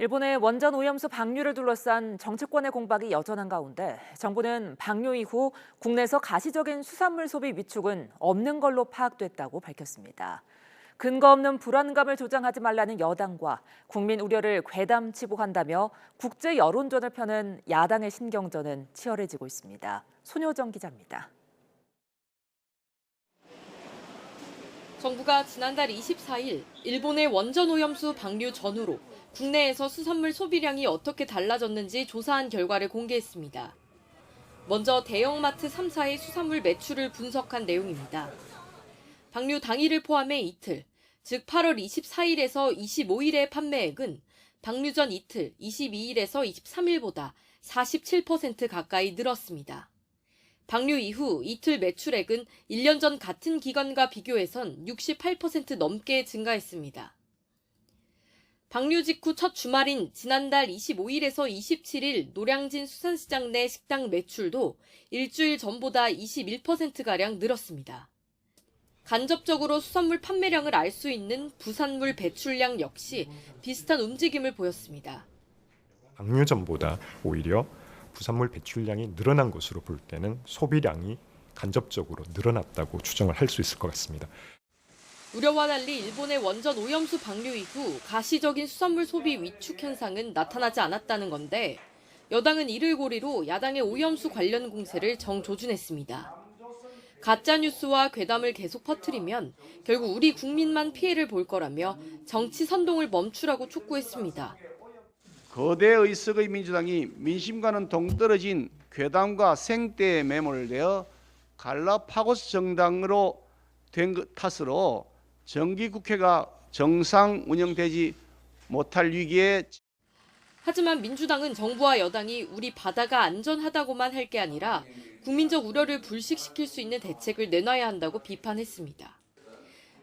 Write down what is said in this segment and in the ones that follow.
일본의 원전 오염수 방류를 둘러싼 정치권의 공박이 여전한 가운데 정부는 방류 이후 국내에서 가시적인 수산물 소비 위축은 없는 걸로 파악됐다고 밝혔습니다. 근거 없는 불안감을 조장하지 말라는 여당과 국민 우려를 괴담치부한다며 국제 여론전을 펴는 야당의 신경전은 치열해지고 있습니다. 손효정 기자입니다. 정부가 지난달 24일 일본의 원전 오염수 방류 전후로 국내에서 수산물 소비량이 어떻게 달라졌는지 조사한 결과를 공개했습니다. 먼저 대형마트 3사의 수산물 매출을 분석한 내용입니다. 방류 당일을 포함해 이틀, 즉 8월 24일에서 25일의 판매액은 방류 전 이틀, 22일에서 23일보다 47% 가까이 늘었습니다. 방류 이후 이틀 매출액은 1년 전 같은 기간과 비교해선 68% 넘게 증가했습니다. 방류 직후 첫 주말인 지난달 25일에서 27일 노량진 수산시장 내 식당 매출도 일주일 전보다 21%가량 늘었습니다. 간접적으로 수산물 판매량을 알 수 있는 부산물 배출량 역시 비슷한 움직임을 보였습니다. 방류 전보다 오히려 부산물 배출량이 늘어난 것으로 볼 때는 소비량이 간접적으로 늘어났다고 추정을 할 수 있을 것 같습니다. 우려와 달리 일본의 원전 오염수 방류 이후 가시적인 수산물 소비 위축 현상은 나타나지 않았다는 건데 여당은 이를 고리로 야당의 오염수 관련 공세를 정조준했습니다. 가짜뉴스와 괴담을 계속 퍼뜨리면 결국 우리 국민만 피해를 볼 거라며 정치 선동을 멈추라고 촉구했습니다. 거대 의석의 민주당이 민심과는 동떨어진 괴담과 생떼에 매몰되어 갈라파고스 정당으로 된 탓으로 정기국회가 정상 운영되지 못할 위기에 하지만 민주당은 정부와 여당이 우리 바다가 안전하다고만 할 게 아니라 국민적 우려를 불식시킬 수 있는 대책을 내놔야 한다고 비판했습니다.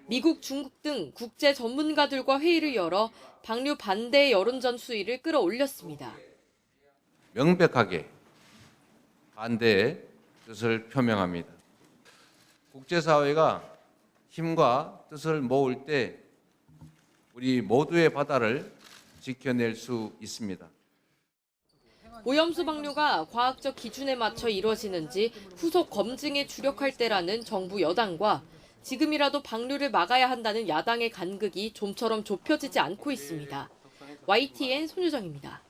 미국, 중국 등 국제 전문가들과 회의를 열어 방류 반대 여론전 수위를 끌어올렸습니다. 명백하게 반대의 뜻을 표명합니다. 국제사회가 힘과 뜻을 모을 때 우리 모두의 바다를 지켜낼 수 있습니다. 오염수 방류가 과학적 기준에 맞춰 이루어지는지 후속 검증에 주력할 때라는 정부 여당과 지금이라도 방류를 막아야 한다는 야당의 간극이 좀처럼 좁혀지지 않고 있습니다. YTN 손유정입니다.